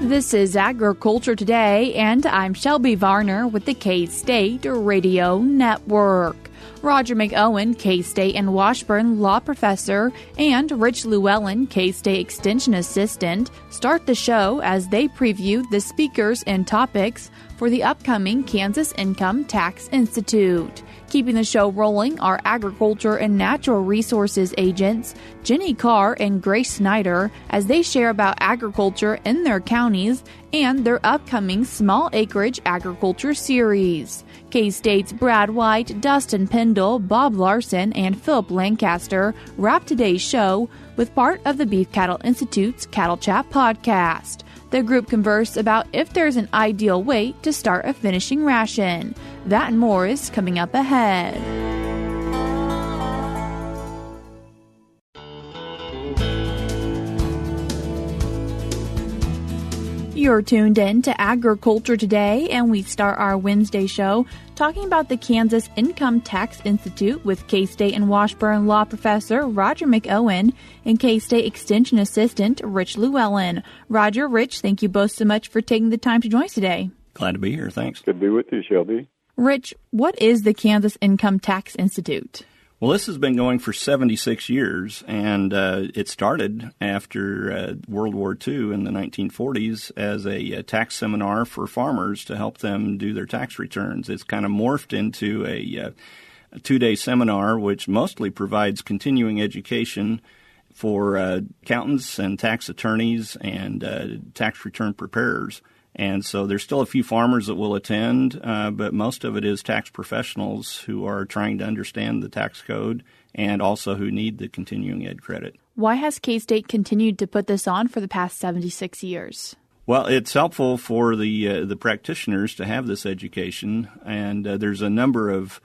This is Agriculture Today, and I'm Shelby Varner with the K-State Radio Network. Roger McEowen, K-State and Washburn law professor, and Rich Llewelyn, K-State extension assistant, start the show as they preview the speakers and topics for the upcoming Kansas Income Tax Institute. Keeping the show rolling are Agriculture and Natural Resources agents Jenni Carr and Grace Schneider as they share about agriculture in their counties and their upcoming Small Acreage Agriculture Series. K-State's Brad White, Dustin Pendell, Bob Larson, and Phillip Lancaster wrap today's show with part of the Beef Cattle Institute's Cattle Chat podcast. The group conversed about if there's an ideal weight to start a finishing ration. That and more is coming up ahead. You're tuned in to Agriculture Today, and we start our Wednesday show talking about the Kansas Income Tax Institute with K-State and Washburn law professor Roger McEowen and K-State extension assistant Rich Llewelyn. Roger, Rich, thank you both so much for taking the time to join us today. Glad to be here. Thanks. Good to be with you, Shelby. Rich, what is the Kansas Income Tax Institute? Well, this has been going for 76 years, and it started after World War II in the 1940s as a tax seminar for farmers to help them do their tax returns. It's kind of morphed into a two-day seminar, which mostly provides continuing education for accountants and tax attorneys and tax return preparers. And so there's still a few farmers that will attend, but most of it is tax professionals who are trying to understand the tax code and also who need the continuing ed credit. Why has K-State continued to put this on for the past 76 years? Well, it's helpful for the practitioners to have this education, and there's a number of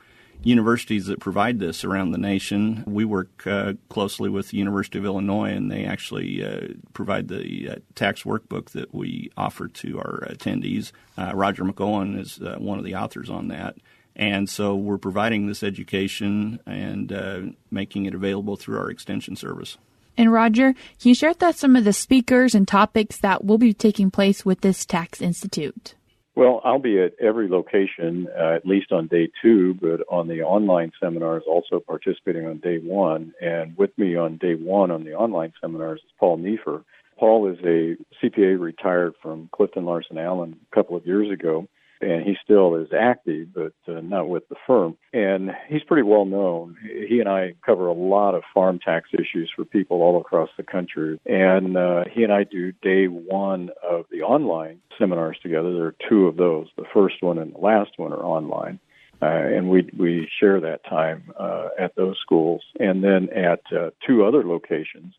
universities that provide this around the nation. We work closely with the University of Illinois, and they actually provide the tax workbook that we offer to our attendees. Roger McEowen is one of the authors on that. And so we're providing this education and making it available through our extension service. And Roger, can you share with us some of the speakers and topics that will be taking place with this Tax Institute? Well, I'll be at every location, at least on day 2, but on the online seminars, also participating on day 1. And with me on day 1 on the online seminars is Paul Neefer. Paul is a CPA retired from Clifton Larson Allen a couple of years ago, and he still is active, but not with the firm. And he's pretty well known. He and I cover a lot of farm tax issues for people all across the country. And he and I do day 1 of the online seminars together. There are 2 of those. The first one and the last one are online. And we share that time at those schools. And then at 2 other locations,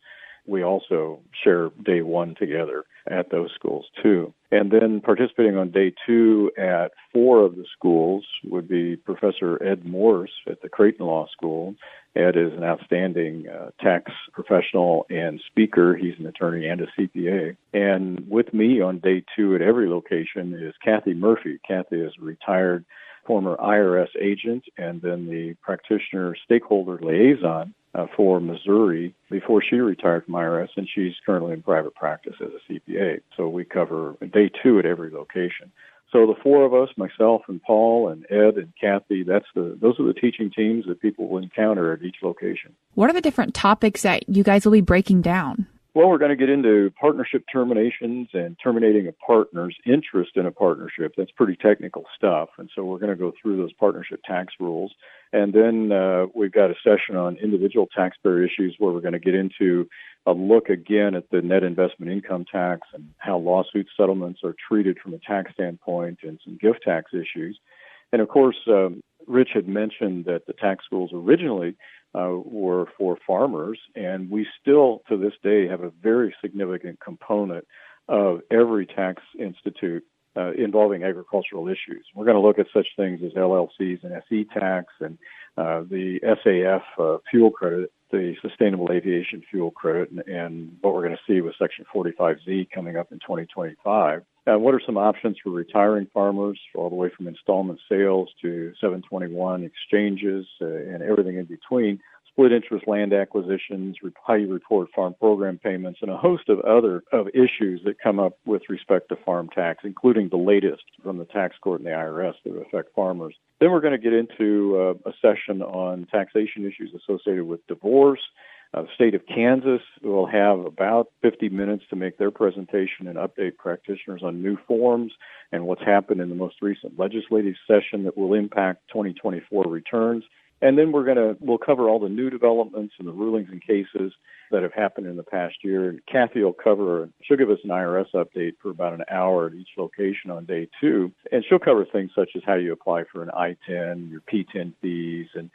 we also share day 1 together at those schools, too. And then participating on day 2 at 4 of the schools would be Professor Ed Morse at the Creighton Law School. Ed is an outstanding tax professional and speaker. He's an attorney and a CPA. And with me on day 2 at every location is Kathy Murphy. Kathy is a retired former IRS agent and then the practitioner stakeholder liaison for Missouri before she retired from IRS, and she's currently in private practice as a CPA. So we cover day 2 at every location. So the 4 of us, myself and Paul and Ed and Kathy, those are the teaching teams that people will encounter at each location. What are the different topics that you guys will be breaking down? Well, we're going to get into partnership terminations and terminating a partner's interest in a partnership. That's pretty technical stuff. And so we're going to go through those partnership tax rules. And then we've got a session on individual taxpayer issues where we're going to get into a look again at the net investment income tax and how lawsuit settlements are treated from a tax standpoint and some gift tax issues. And of course, Rich had mentioned that the tax rules originally were for farmers, and we still, to this day, have a very significant component of every tax institute involving agricultural issues. We're going to look at such things as LLCs and SE tax and the SAF fuel credit, the Sustainable Aviation Fuel Credit, and what we're going to see with Section 45Z coming up in 2025. What are some options for retiring farmers, all the way from installment sales to 721 exchanges and everything in between, split interest land acquisitions, how you report farm program payments, and a host of other issues that come up with respect to farm tax, including the latest from the tax court and the IRS that affect farmers. Then we're going to get into a session on taxation issues associated with divorce. The state of Kansas will have about 50 minutes to make their presentation and update practitioners on new forms and what's happened in the most recent legislative session that will impact 2024 returns. And then we'll cover all the new developments and the rulings and cases that have happened in the past year. And Kathy she'll give us an IRS update for about an hour at each location on day 2. And she'll cover things such as how you apply for an I-10, your P-10 fees, and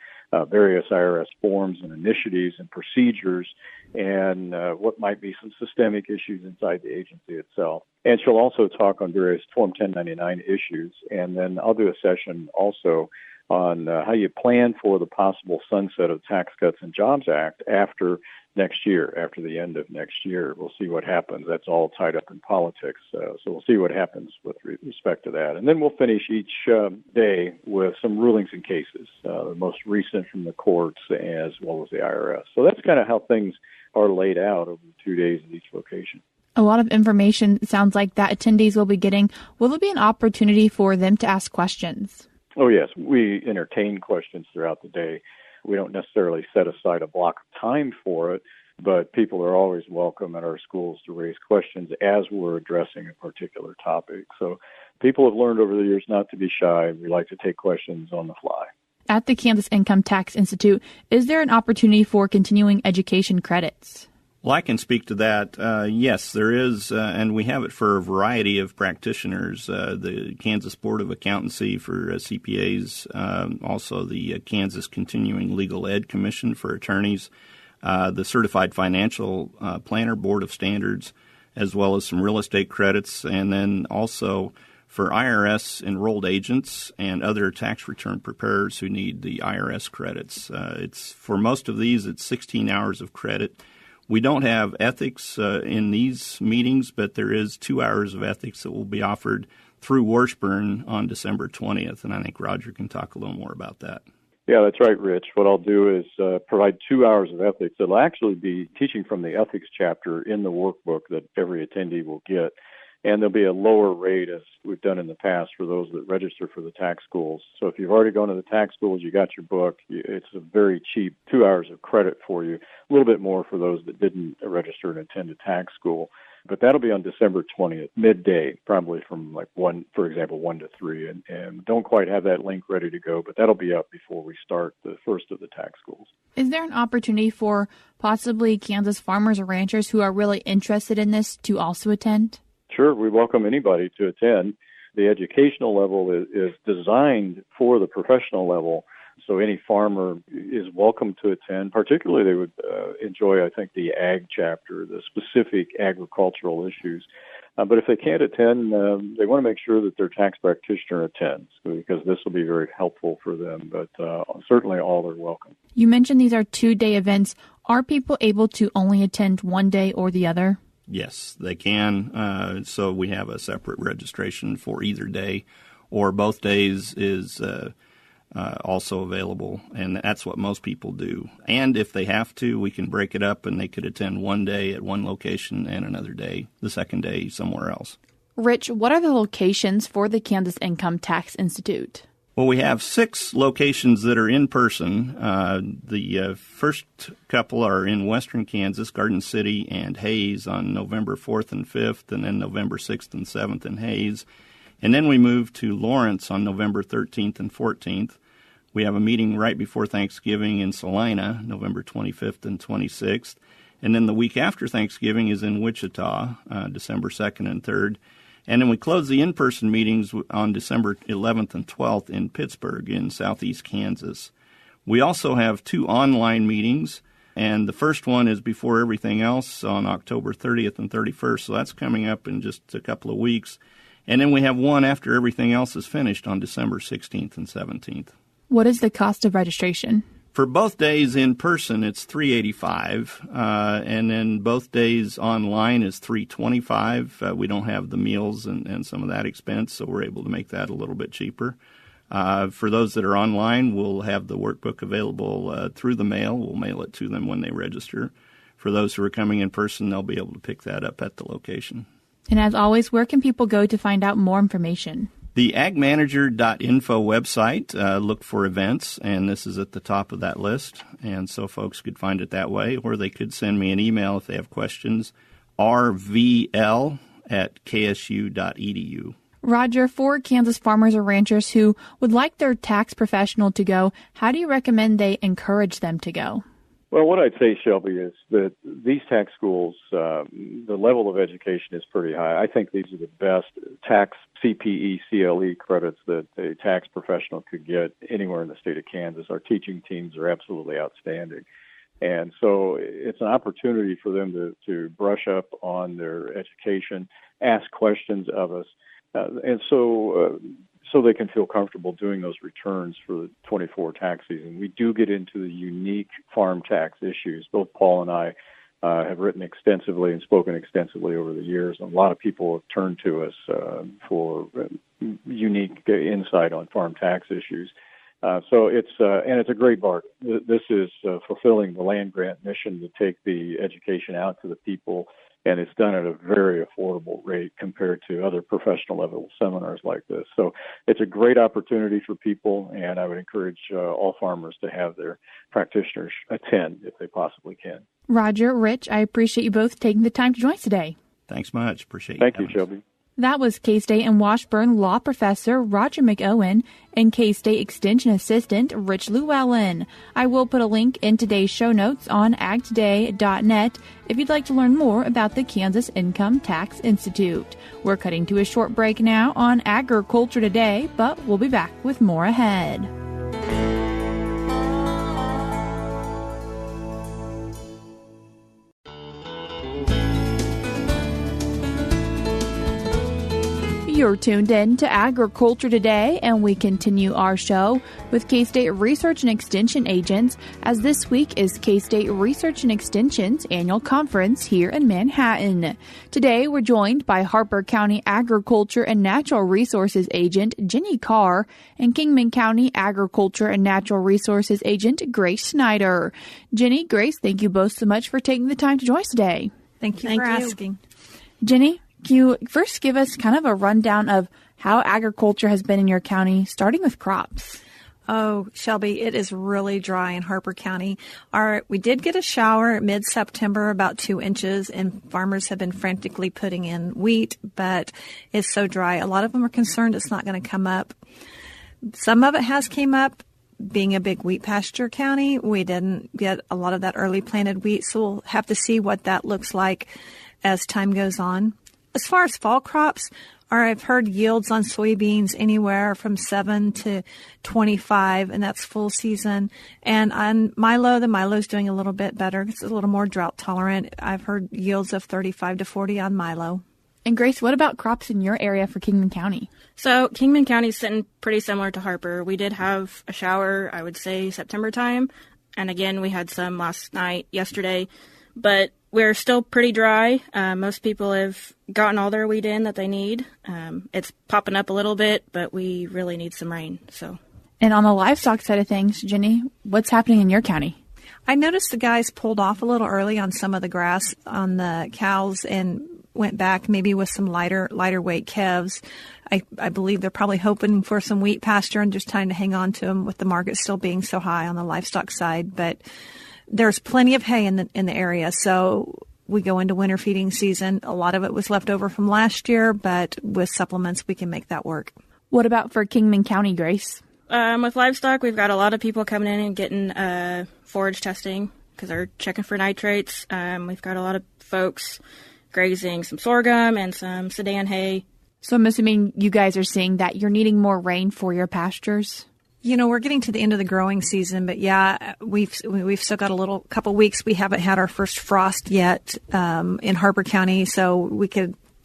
various IRS forms and initiatives and procedures, and what might be some systemic issues inside the agency itself. And she'll also talk on various Form 1099 issues. And then I'll do a session also on how you plan for the possible sunset of Tax Cuts and Jobs Act after next year, after the end of next year. We'll see what happens. That's all tied up in politics. So we'll see what happens with respect to that. And then we'll finish each day with some rulings and cases, the most recent from the courts as well as the IRS. So that's kind of how things are laid out over the 2 days at each location. A lot of information sounds like that attendees will be getting. Will there be an opportunity for them to ask questions? Oh, yes. We entertain questions throughout the day. We don't necessarily set aside a block of time for it, but people are always welcome at our schools to raise questions as we're addressing a particular topic. So people have learned over the years not to be shy. We like to take questions on the fly. At the Kansas Income Tax Institute, is there an opportunity for continuing education credits? Well, I can speak to that. Yes, there is, and we have it for a variety of practitioners. The Kansas Board of Accountancy for CPAs, also the Kansas Continuing Legal Ed Commission for attorneys, the Certified Financial Planner Board of Standards, as well as some real estate credits, and then also for IRS enrolled agents and other tax return preparers who need the IRS credits. It's for most of these, it's 16 hours of credit. We don't have ethics in these meetings, but there is 2 hours of ethics that will be offered through Washburn on December 20th, and I think Roger can talk a little more about that. Yeah, that's right, Rich. What I'll do is provide 2 hours of ethics. It'll actually be teaching from the ethics chapter in the workbook that every attendee will get. And there'll be a lower rate, as we've done in the past, for those that register for the tax schools. So if you've already gone to the tax schools, you got your book, it's a very cheap 2 hours of credit for you, a little bit more for those that didn't register and attend a tax school. But that'll be on December 20th, midday, probably from like 1 to 3. And don't quite have that link ready to go, but that'll be up before we start the first of the tax schools. Is there an opportunity for possibly Kansas farmers or ranchers who are really interested in this to also attend? Sure, we welcome anybody to attend. The educational level is designed for the professional level, so any farmer is welcome to attend. Particularly, they would enjoy, I think, the ag chapter, the specific agricultural issues. But if they can't attend, they want to make sure that their tax practitioner attends, because this will be very helpful for them. But certainly all are welcome. You mentioned these are 2-day events. Are people able to only attend one day or the other? Yes, they can. So we have a separate registration for either day, or both days is also available, and that's what most people do. And if they have to, we can break it up, and they could attend one day at one location and another day, the second day somewhere else. Rich, what are the locations for the Kansas Income Tax Institute? Well, we have 6 locations that are in person. The first couple are in western Kansas, Garden City and Hays on November 4th and 5th, and then November 6th and 7th in Hays. And then we move to Lawrence on November 13th and 14th. We have a meeting right before Thanksgiving in Salina, November 25th and 26th. And then the week after Thanksgiving is in Wichita, December 2nd and 3rd. And then we close the in-person meetings on December 11th and 12th in Pittsburgh in southeast Kansas. We also have 2 online meetings, and the first one is before everything else on October 30th and 31st, so that's coming up in just a couple of weeks. And then we have one after everything else is finished on December 16th and 17th. What is the cost of registration? For both days in person, it's $385, and then both days online is $325. We don't have the meals and some of that expense, so we're able to make that a little bit cheaper. For those that are online, we'll have the workbook available through the mail. We'll mail it to them when they register. For those who are coming in person, they'll be able to pick that up at the location. And as always, where can people go to find out more information? The agmanager.info website, look for events, and this is at the top of that list. And so folks could find it that way, or they could send me an email if they have questions, rvl@ksu.edu. Roger, for Kansas farmers or ranchers who would like their tax professional to go, how do you recommend they encourage them to go? Well, what I'd say, Shelby, is that these tax schools, the level of education is pretty high. I think these are the best tax CPE, CLE credits that a tax professional could get anywhere in the state of Kansas. Our teaching teams are absolutely outstanding. And so it's an opportunity for them to brush up on their education, ask questions of us, and so they can feel comfortable doing those returns for the 24 tax season. We do get into the unique farm tax issues. Both Paul and I have written extensively and spoken extensively over the years. And a lot of people have turned to us for unique insight on farm tax issues. So it's a great bargain. This is fulfilling the land grant mission to take the education out to the people, and it's done at a very affordable rate compared to other professional level seminars like this. So it's a great opportunity for people, and I would encourage all farmers to have their practitioners attend if they possibly can. Roger, Rich, I appreciate you both taking the time to join us today. Thanks much. Appreciate it. Thank you, Shelby. That was K-State and Washburn law professor Roger McEowen and K-State Extension Assistant Rich Llewelyn. I will put a link in today's show notes on agtoday.net if you'd like to learn more about the Kansas Income Tax Institute. We're cutting to a short break now on Agriculture Today, but we'll be back with more ahead. You're tuned in to Agriculture Today, and we continue our show with K-State Research and Extension agents, as this week is K-State Research and Extension's annual conference here in Manhattan. Today, we're joined by Harper County Agriculture and Natural Resources agent Jenni Carr and Kingman County Agriculture and Natural Resources agent Grace Schneider. Jenni, Grace, thank you both so much for taking the time to join us today. Thank you for asking. Jenni, can you first give us kind of a rundown of how agriculture has been in your county, starting with crops? Oh, Shelby, it is really dry in Harper County. We did get a shower mid-September, about 2 inches, and farmers have been frantically putting in wheat, but it's so dry. A lot of them are concerned it's not going to come up. Some of it has came up. Being a big wheat pasture county, we didn't get a lot of that early planted wheat, so we'll have to see what that looks like as time goes on. As far as fall crops, I've heard yields on soybeans anywhere from 7 to 25, and that's full season. And on milo, the milo's doing a little bit better. It's a little more drought tolerant. I've heard yields of 35 to 40 on milo. And Grace, what about crops in your area for Kingman County? So Kingman County is sitting pretty similar to Harper. We did have a shower, I would say September time. And again, we had some last night, yesterday. But we're still pretty dry. Most people have gotten all their wheat in that they need. It's popping up a little bit, but we really need some rain. And on the livestock side of things, Jenni, what's happening in your county? I noticed the guys pulled off a little early on some of the grass on the cows and went back maybe with some lighter weight calves. I believe they're probably hoping for some wheat pasture and just trying to hang on to them with the market still being so high on the livestock side. But there's plenty of hay in the area, so we go into winter feeding season. A lot of it was left over from last year, but with supplements, we can make that work. What about for Kingman County, Grace? With livestock, we've got a lot of people coming in and getting forage testing because they're checking for nitrates. We've got a lot of folks grazing some sorghum and some Sudan hay. So I'm assuming you guys are seeing that you're needing more rain for your pastures? You know, we're getting to the end of the growing season, but yeah, we've still got a couple weeks. We haven't had our first frost yet in Harper County, so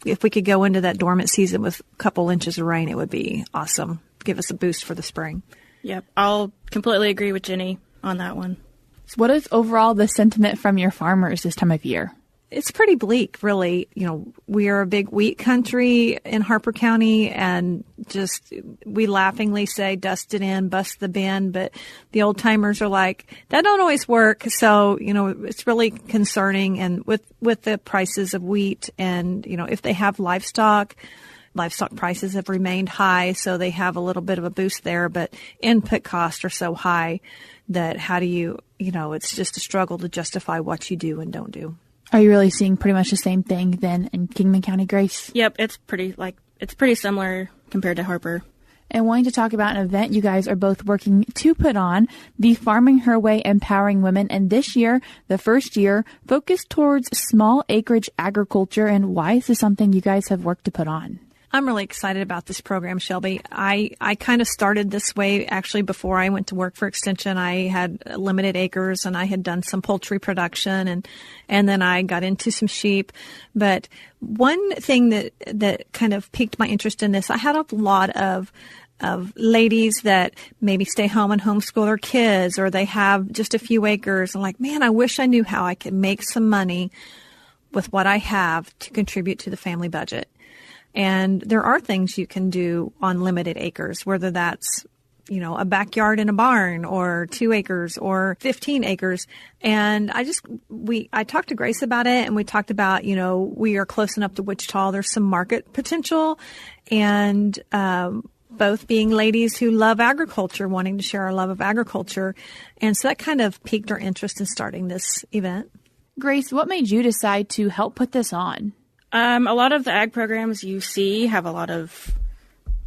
if we could go into that dormant season with a couple inches of rain, it would be awesome. Give us a boost for the spring. Yep, I'll completely agree with Jenni on that one. So what is overall the sentiment from your farmers this time of year? it's pretty bleak, really. We are a big wheat country in Harper County, and just we laughingly say dust it in, bust the bin, but the old timers are like, that don't always work. So, it's really concerning. And with the prices of wheat and, if they have livestock prices have remained high, so they have a little bit of a boost there, but input costs are so high that how do you, it's just a struggle to justify what you do and don't do. Are you really seeing pretty much the same thing then in Kingman County, Grace? Yep, it's pretty similar compared to Harper. And wanting to talk about an event you guys are both working to put on, the Farming Her Way Empowering Women, and this year, the first year, focused towards small acreage agriculture. And why is this something you guys have worked to put on? I'm really excited about this program, Shelby. I kind of started this way actually before I went to work for Extension. I had limited acres and I had done some poultry production and then I got into some sheep. But one thing that kind of piqued my interest in this, I had a lot of ladies that maybe stay home and homeschool their kids, or they have just a few acres and like, man, I wish I knew how I could make some money with what I have to contribute to the family budget. And there are things you can do on limited acres, whether that's, a backyard in a barn or 2 acres or 15 acres. And I talked to Grace about it, and we talked about, we are close enough to Wichita. There's some market potential, and both being ladies who love agriculture, wanting to share our love of agriculture. And so that kind of piqued our interest in starting this event. Grace, what made you decide to help put this on? A lot of the ag programs you see have a lot of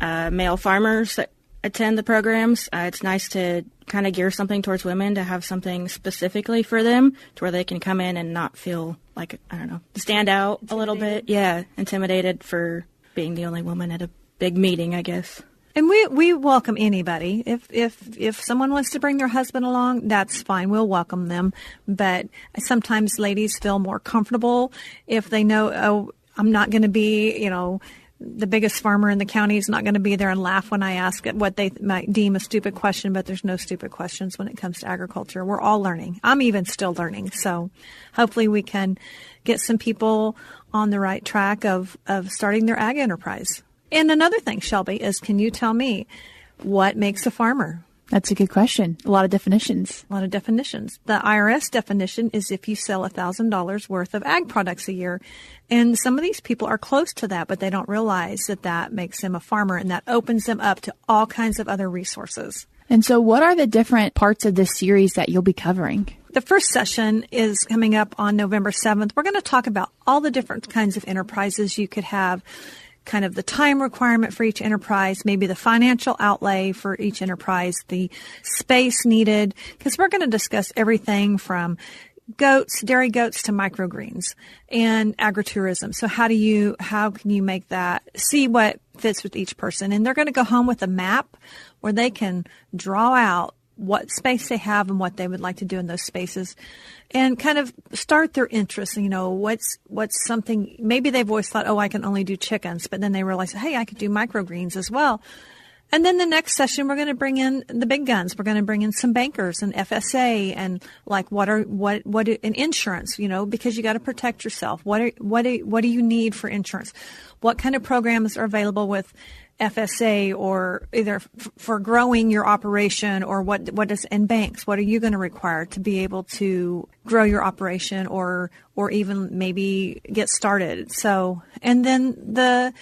male farmers that attend the programs. It's nice to kind of gear something towards women, to have something specifically for them to where they can come in and not feel like, stand out a little bit. Yeah, intimidated for being the only woman at a big meeting, I guess. And we welcome anybody. If someone wants to bring their husband along, that's fine. We'll welcome them. But sometimes ladies feel more comfortable if they know, oh, I'm not going to be, the biggest farmer in the county is not going to be there and laugh when I ask what they might deem a stupid question, but there's no stupid questions when it comes to agriculture. We're all learning. I'm even still learning. So hopefully we can get some people on the right track of starting their ag enterprise. And another thing, Shelby, is can you tell me what makes a farmer? That's a good question. A lot of definitions. A lot of definitions. The IRS definition is if you sell $1,000 worth of ag products a year. And some of these people are close to that, but they don't realize that makes them a farmer, and that opens them up to all kinds of other resources. And so what are the different parts of this series that you'll be covering? The first session is coming up on November 7th. We're going to talk about all the different kinds of enterprises you could have, kind of the time requirement for each enterprise, maybe the financial outlay for each enterprise, the space needed, because we're going to discuss everything from dairy goats to microgreens and agritourism. So how can you make that, see what fits with each person? And they're going to go home with a map where they can draw out what space they have and what they would like to do in those spaces, and kind of start their interest. What's something, maybe they've always thought, oh, I can only do chickens, but then they realize, hey, I could do microgreens as well. And then the next session, we're going to bring in the big guns. We're going to bring in some bankers and FSA and like and insurance, because you got to protect yourself. What do you need for insurance? What kind of programs are available with FSA, or either for growing your operation, or and banks, what are you going to require to be able to grow your operation or even maybe get started? So, and then the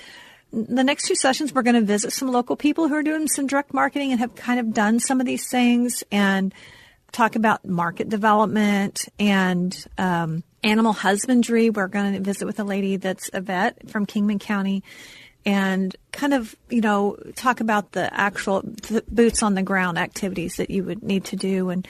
next 2 sessions, we're going to visit some local people who are doing some direct marketing and have kind of done some of these things, and talk about market development and animal husbandry. We're going to visit with a lady that's a vet from Kingman County, and kind of, talk about the actual boots on the ground activities that you would need to do and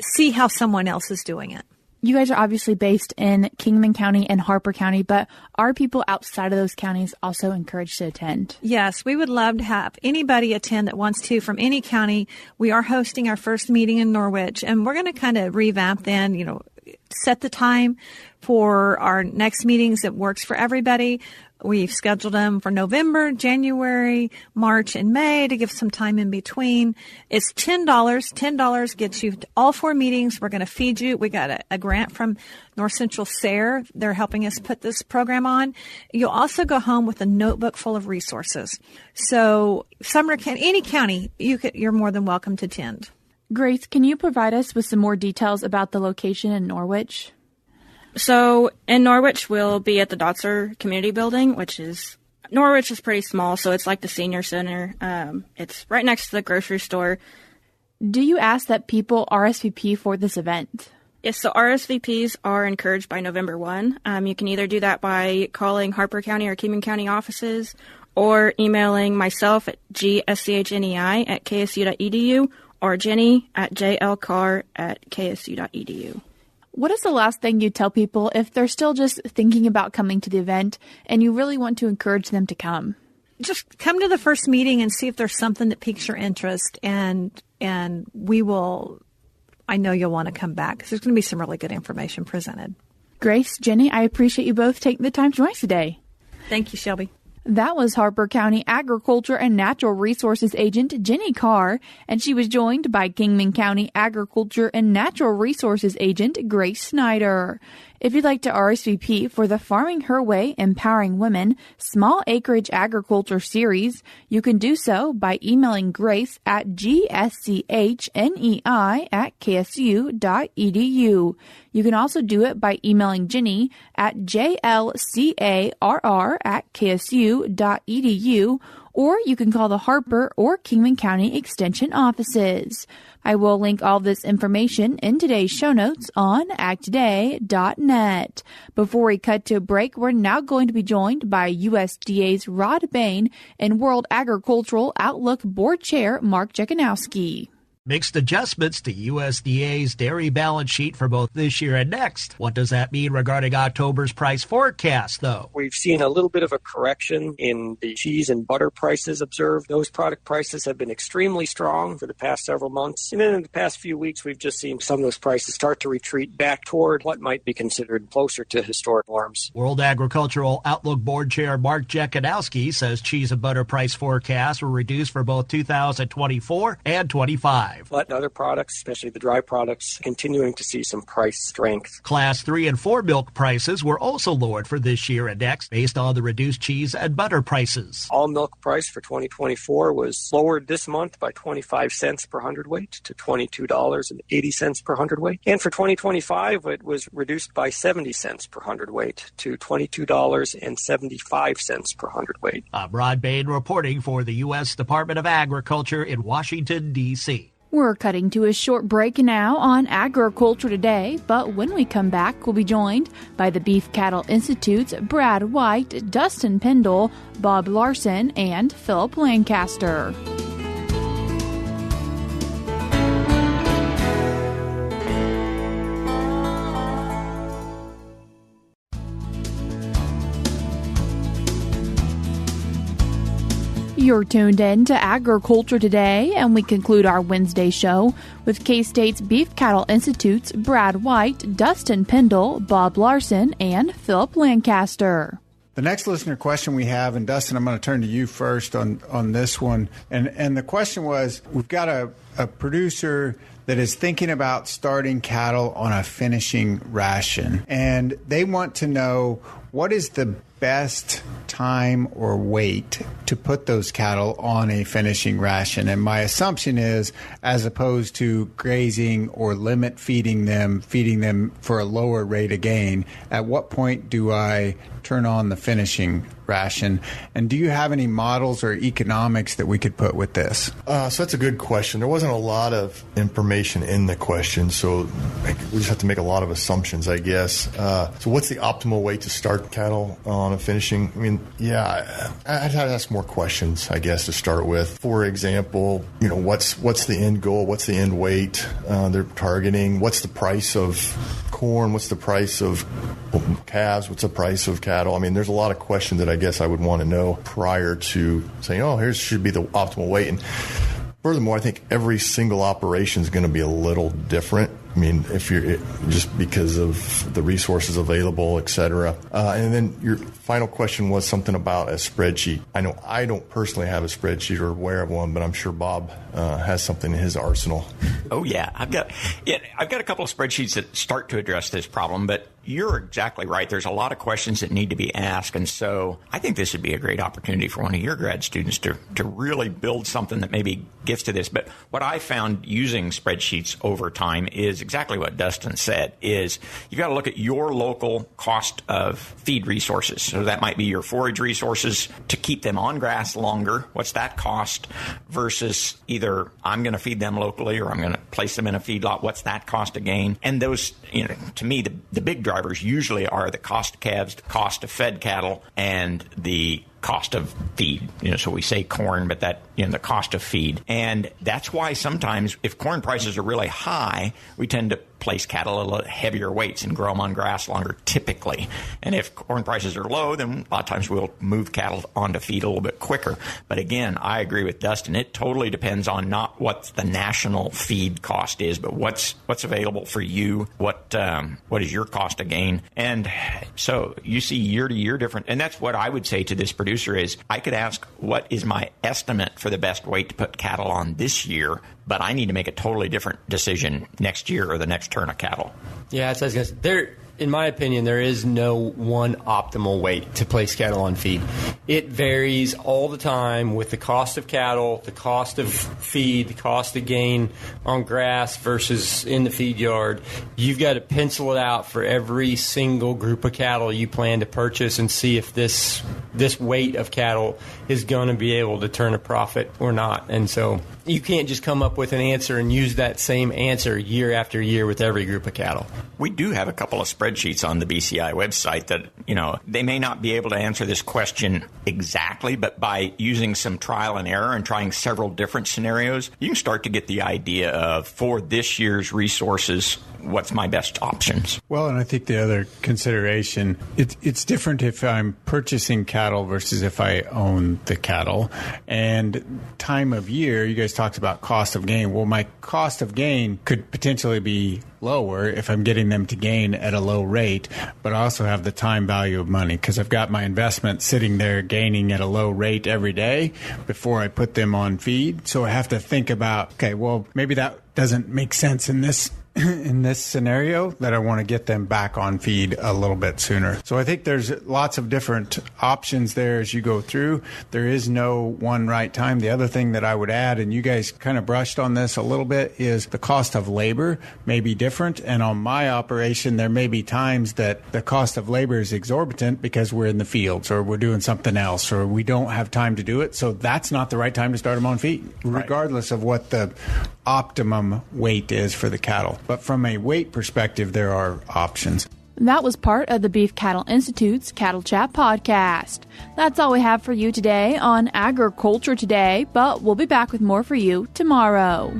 see how someone else is doing it. You guys are obviously based in Kingman County and Harper County, but are people outside of those counties also encouraged to attend? Yes, we would love to have anybody attend that wants to from any county. We are hosting our first meeting in Norwich, and we're going to kind of revamp then, set the time for our next meetings that works for everybody. We've scheduled them for November, January, March, and May to give some time in between. It's $10. $10 gets you to all 4 meetings. We're going to feed you. We got a grant from North Central SARE. They're helping us put this program on. You'll also go home with a notebook full of resources. So Sumner County, any county, you're more than welcome to attend. Grace, can you provide us with some more details about the location in Norwich? So in Norwich, we'll be at the Dotzer Community Building, Norwich is pretty small, so it's like the senior center. It's right next to the grocery store. Do you ask that people RSVP for this event? Yes, so RSVPs are encouraged by November 1. You can either do that by calling Harper County or Kingman County offices or emailing myself at gschnei@ksu.edu or Jenni at jlcarr@ksu.edu. What is the last thing you tell people if they're still just thinking about coming to the event and you really want to encourage them to come? Just come to the first meeting and see if there's something that piques your interest, and we will. I know you'll want to come back because there's going to be some really good information presented. Grace, Jenni, I appreciate you both taking the time to join us today. Thank you, Shelby. That was Harper County Agriculture and Natural Resources Agent Jenni Carr, and she was joined by Kingman County Agriculture and Natural Resources Agent Grace Schneider. If you'd like to RSVP for the Farming Her Way Empowering Women Small Acreage Agriculture Series, you can do so by emailing Grace at gschnei@ksu.edu. You can also do it by emailing Jenni at jlcarr@ksu.edu, or you can call the Harper or Kingman County Extension offices. I will link all this information in today's show notes on agtoday.net. Before we cut to a break, we're now going to be joined by USDA's Rod Bain and World Agricultural Outlook Board Chair Mark Jekanowski. Mixed adjustments to USDA's dairy balance sheet for both this year and next. What does that mean regarding October's price forecast, though? We've seen a little bit of a correction in the cheese and butter prices observed. Those product prices have been extremely strong for the past several months. And then in the past few weeks, we've just seen some of those prices start to retreat back toward what might be considered closer to historic norms. World Agricultural Outlook Board Chair Mark Jekanowski says cheese and butter price forecasts were reduced for both 2024 and 25. But other products, especially the dry products, continuing to see some price strength. Class 3 and 4 milk prices were also lowered for this year and next based on the reduced cheese and butter prices. All milk price for 2024 was lowered this month by 25 cents per hundredweight to $22.80 per hundredweight. And for 2025, it was reduced by 70 cents per hundredweight to $22.75 per hundredweight. I'm Rod Bain reporting for the U.S. Department of Agriculture in Washington, D.C. We're cutting to a short break now on Agriculture Today, but when we come back, we'll be joined by the Beef Cattle Institute's Brad White, Dustin Pendell, Bob Larson, and Phillip Lancaster. You're tuned in to Agriculture Today, and we conclude our Wednesday show with K-State's Beef Cattle Institute's Brad White, Dustin Pendell, Bob Larson, and Phillip Lancaster. The next listener question we have, and Dustin, I'm going to turn to you first on this one. And the question was, we've got a producer that is thinking about starting cattle on a finishing ration, and they want to know what is the best time or weight to put those cattle on a finishing ration. And my assumption is, as opposed to grazing or limit feeding them for a lower rate of gain, at what point do I turn on the finishing ration? And do you have any models or economics that we could put with this? So that's a good question. There wasn't a lot of information in the question, so we just have to make a lot of assumptions, I guess. So what's the optimal way to start cattle on a finishing? I mean, yeah, I'd have to ask more questions, I guess, to start with. For example, what's the end goal? What's the end weight they're targeting? What's the price of corn? What's the price of calves? What's the price of cattle? I mean, there's a lot of questions that I guess I would want to know prior to saying, here should be the optimal weight. And furthermore, I think every single operation is going to be a little different. I mean, if you're just because of the resources available, et cetera. And then your final question was something about a spreadsheet. I know I don't personally have a spreadsheet or aware of one, but I'm sure Bob has something in his arsenal. Oh yeah, I've got a couple of spreadsheets that start to address this problem, but you're exactly right. There's a lot of questions that need to be asked, and so I think this would be a great opportunity for one of your grad students to really build something that maybe gets to this. But what I found using spreadsheets over time is exactly what Dustin said, is you got to look at your local cost of feed resources. So that might be your forage resources to keep them on grass longer. What's that cost versus either I'm going to feed them locally or I'm going to place them in a feedlot. What's that cost of gain? And those, to me, the big drivers usually are the cost of calves, the cost of fed cattle, and the cost of feed. So we say corn, but that, the cost of feed. And that's why sometimes if corn prices are really high, we tend to place cattle a little heavier weights and grow them on grass longer typically. And if corn prices are low, then a lot of times we'll move cattle onto feed a little bit quicker. But again, I agree with Dustin. It totally depends on not what the national feed cost is, but what's available for you, what is your cost of gain. And so you see year to year different. And that's what I would say to this producer is I could ask, what is my estimate for the best weight to put cattle on this year? But I need to make a totally different decision next year or the next turn of cattle. Yeah, it's as there. In my opinion, there is no one optimal weight to place cattle on feed. It varies all the time with the cost of cattle, the cost of feed, the cost of gain on grass versus in the feed yard. You've got to pencil it out for every single group of cattle you plan to purchase and see if this weight of cattle is going to be able to turn a profit or not. And so you can't just come up with an answer and use that same answer year after year with every group of cattle. We do have a couple of spreadsheets on the BCI website that, they may not be able to answer this question exactly, but by using some trial and error and trying several different scenarios, you can start to get the idea of, for this year's resources, what's my best options. Well, and I think the other consideration, it's different if I'm purchasing cattle versus if I own the cattle. And time of year, you guys talked about cost of gain. Well, my cost of gain could potentially be lower if I'm getting them to gain at a low rate, but I also have the time value of money because I've got my investment sitting there gaining at a low rate every day before I put them on feed. So I have to think about, okay, well, maybe that doesn't make sense in this scenario, that I want to get them back on feed a little bit sooner. So I think there's lots of different options there as you go through. There is no one right time. The other thing that I would add, and you guys kind of brushed on this a little bit, is the cost of labor may be different. And on my operation, there may be times that the cost of labor is exorbitant because we're in the fields or we're doing something else or we don't have time to do it. So that's not the right time to start them on feed, regardless of what the optimum weight is for the cattle. But from a weight perspective, there are options. That was part of the Beef Cattle Institute's Cattle Chat podcast. That's all we have for you today on Agriculture Today, but we'll be back with more for you tomorrow.